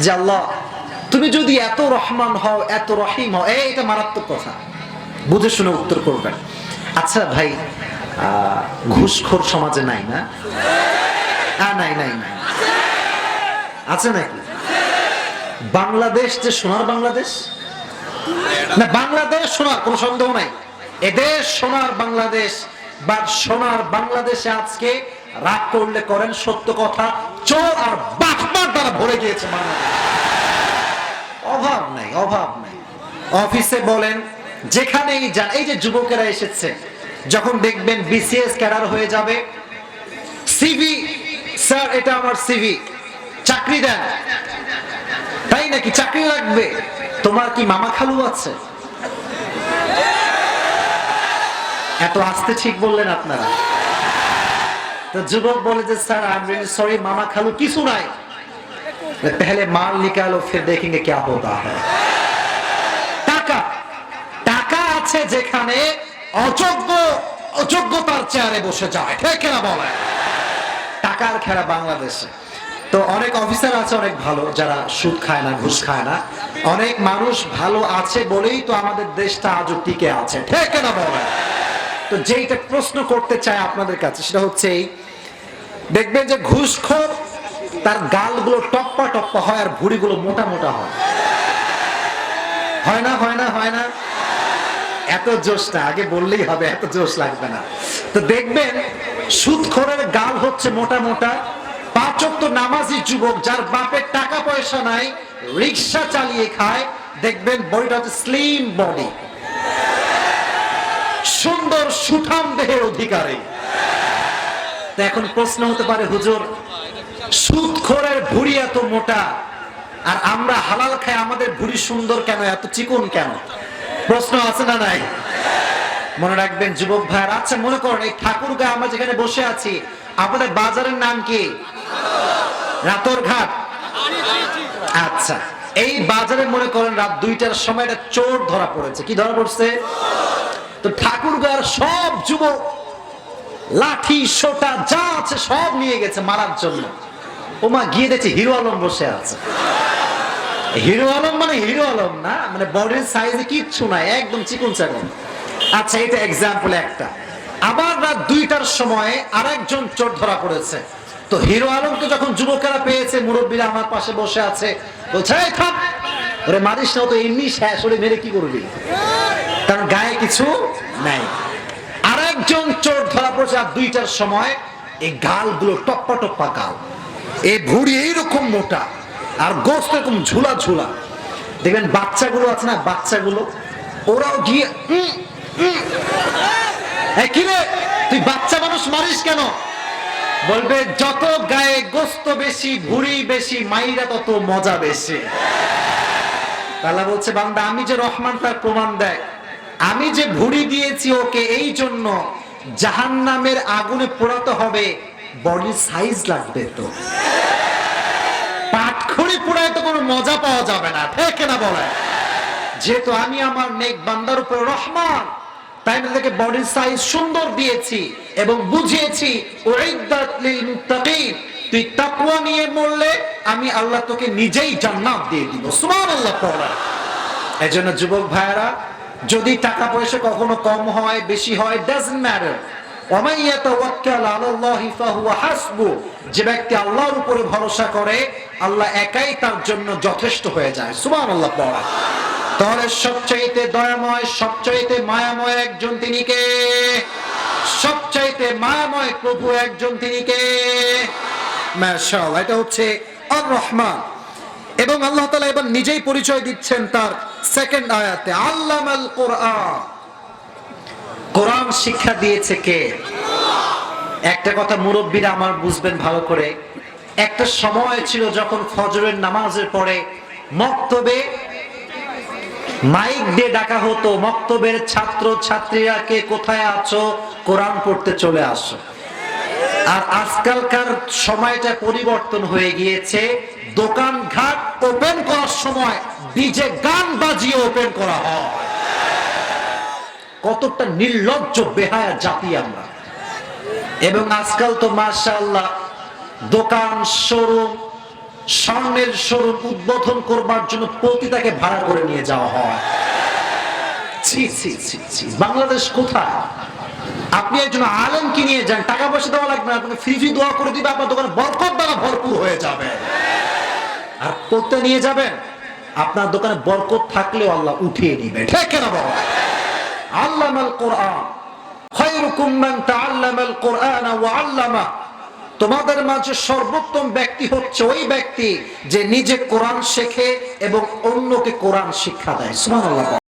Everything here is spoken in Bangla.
যে আল্লাহ তুমি যদি এত রহমান হও, এত রহিম হও, এটা মারাত্মক কথা, বুঝে শুনে উত্তর করবেন। আচ্ছা ভাই, ঘুষখোর সমাজে নাই না? নাই নাই নাই, আছে নাকি? বাংলাদেশ যে সোনার বাংলাদেশ না, বাংলাদেশ সোনার কোনো সন্দেহ নাই, এদেশ সোনার বাংলাদেশ। বা সোনার বাংলাদেশে আজকে রাগ করলে করেন, সত্য কথা, চোর আর বাটপার দ্বারা ভরে গিয়েছে বাংলাদেশ। অভাব নাই, অভাব নাই। অফিসে বলেন, যেখানেই যান, এই যে যুবকেরা এসেছে, যখন দেখবেন বিসিএস ক্যাডার হয়ে যাবে, সিভি, স্যার এটা আমার সিভি, চাকরি দেন। তাই নাকি? চাকরি লাগবে? তোমার কি মামা খালু আছে? এত আস্তে ঠিক বললেন আপনারা। তো যুবক বলে যে sir I am really sorry, মামা খালু কিছু নাই। पहले माल निकालो फिर देखेंगे क्या होता है। টাকা, টাকা আছে যেখানে অযোগ্য অযোগ্যতার চেয়ারে বসে যায়, ঠিক না বলে? টাকার খেলা বাংলাদেশে। তো অনেক অফিসার আছে অনেক ভালো, যারা সুদ খায় না, ঘুষ খায় না। অনেক মানুষ ভালো আছে বলেই তো আমাদের দেশটা আজও টিকে আছে, ঠিক না বলে? তো যেইটা প্রশ্ন করতে চাই আপনাদের কাছে সেটা হচ্ছে এই, দেখবেন যে ঘুষখোর তার গালগুলো টপ্পা টপ্পা হয় আর ভুঁড়িগুলো মোটা মোটা হয়, হয় না? হয় না? হয় না? এত জোশ না, আগে বললেই হবে, এত জোশ লাগবে না। তো দেখবেন সুদখোরের গাল হচ্ছে মোটা মোটা, পাঁচ ওয়াক্ত নামাজি যুবক যার বাপের টাকা পয়সা নাই, রিক্সা চালিয়ে খায়, দেখবেন বডিটা হচ্ছে স্লিম বডি, সুন্দর সুঠাম দেহের অধিকারী। তো এখন প্রশ্ন হতে পারে, হুজুর সুদখোরের ভুঁড়ি এত মোটা আর আমরা হালাল খাই, আমাদের ভুঁড়ি সুন্দর কেন, এত চিকন কেন? প্রশ্ন আছে না নাই? মনে রাখবেন যুবক ভাইয়ার। আচ্ছা মনে করেন এই ঠাকুরগাঁও আমরা যেখানে বসে আছি, আপনাদের বাজারের নাম কি? রাতরঘাট। আচ্ছা, এই বাজারে মনে করেন রাত 2টার সময় একটা চোর ধরা পড়েছে। কি ধরা পড়ছে? তো ঠাকুরগাঁওর সব যুবক লাঠি সোটা যা আছে সব নিয়ে গেছে মারার জন্য। ওমা গিয়ে দেখছে হিরো আলম বসে আছে। হিরো আলম মানে হিরো আলম না, মানে বডির সাইজে কিচ্ছু নাই, একদম চিকন চাকন। আচ্ছা এটা এক্সাম্পল একটা। আবার রাত 2টার সময় আরেকজন চোর ধরা পড়েছে। তো হিরো আলমকে যখন যুবকেরা পেয়েছে, মুরব্বীরা আমার পাশে বসে আছে, বলছে এই থাম, ওরে মারিস না, তো এমনি শেষ, ওরে মেরে কি করবি, কারণ গায়ে কিছু নাই। আরেকজন চোর ধরা পড়েছে রাত 2টার সময়, এই গালগুলো টপ্পা টপ্পা গাল, এই ভুঁড়ি এইরকম মোটা আর গোস্ত এরকম ঝুলা ঝুলা। দেখবেন বাচ্চাগুলো আছে না, বাচ্চাগুলো ওরাও গিয়ে কি রে তুই বাচ্চা মানুষ মারিস কেন? বলবে যত গায়ে গোস্ত বেশি, ভুঁড়ি বেশি, মাইরা তত মজা বেশি। আল্লাহ বলছে বান্দা আমি যে রহমান তার প্রমাণ দেয়, আমি যে ভুঁড়ি দিয়েছি ওকে এই জন্য জাহান্নামের আগুনে পোড়াতে হবে, বডি সাইজ লাগবে, তো পাটখড়ি পোড়ায় তো কোনো মজা পাওয়া যাবে না, ঠিক না বলে? যেহেতু আমি আমার নেক বান্দার উপর রহমান, তাই না তাকে বডি সাইজ সুন্দর দিয়েছি এবং বুঝিয়েছি উইদ্দাত লিল মুত্তাকিন, তুই তাকওয়া নিয়ে মরলে আমি আল্লাহ তোকে নিজেই জান্নাত দিয়ে দিব। সুবহানাল্লাহ পড়া। এজন্য যুবক ভাইরা, যদি টাকা পয়সা কখনো কম হয় বেশি হয়, ডাজন্ট ম্যাটার। ওয়ামান ইয়াতাওয়াক্কাল আলাল্লাহি ফাহুয়া হাসবু, যে ব্যক্তি আল্লাহর উপরে ভরসা করে আল্লাহ একাই তার জন্য যথেষ্ট হয়ে যায়। সুবহানাল্লাহ পড়া। তাহলে সবচাইতে দয়াময়, সবচাইতে মায়াময় একজন তিনি কে? সবচাইতে মায়াময় প্রভু একজন তিনি কে? মাশাআল্লাহ, এটা হচ্ছে আর রহমান। এবং আল্লাহ তাআলা এবার নিজেই পরিচয় দিচ্ছেন তার সেকেন্ড আয়াতে, আল্লামাল কোরআন। কোরআন শিক্ষা দিয়েছে কে? একটা কথা মুরব্বীরা আমার বুঝবেন ভালো করে, একটা সময় ছিল যখন ফজরের নামাজের পরে মক্তবে মাইক দিয়ে ডাকা হতো, মক্তবের ছাত্র ছাত্রীরা কে কোথায় আছো, কোরআন পড়তে চলে আসো। আর আজকালকার সময়টা পরিবর্তন হয়ে গিয়েছে, দোকানঘাট ওপেন করার সময় ডিজে গান বাজিয়ে ওপেন করা হয়। কতটা নির্লজ্জ বেহায়া জাতি আমরা। এবং আজকাল তো মাশাআল্লাহ দোকান, শোরুম, স্বর্ণের শোরুম উদ্বোধন করবার জন্য প্রতি তাকে ভাড়া করে নিয়ে যাওয়া হয়। ছি ছি ছি ছি, বাংলাদেশ কোথায়? আপনি একজন আলেমকে নিয়ে যান, টাকা পয়সা দেওয়া লাগবে না, আপনাকে ফ্রি ফ্রি দোয়া করে দিবে, আপনার দোকানে বরকত দ্বারা ভরপুর হয়ে যাবে। আর পড়তে নিয়ে যাবেন, আপনার দোকানে বরকত থাকলেও আল্লাহ উঠিয়ে দিবে। ঠিক না বাবা? আল্লামাল কোরআন খায়রুকুম মান তাআল্লামাল কোরআন ওয়া আল্লামা। তোমাদের মাঝে সর্বোত্তম ব্যক্তি হচ্ছে ওই ব্যক্তি যে নিজে কোরআন শেখে এবং অন্যকে কোরআন শিক্ষা দেয়। সুবহানাল্লাহ।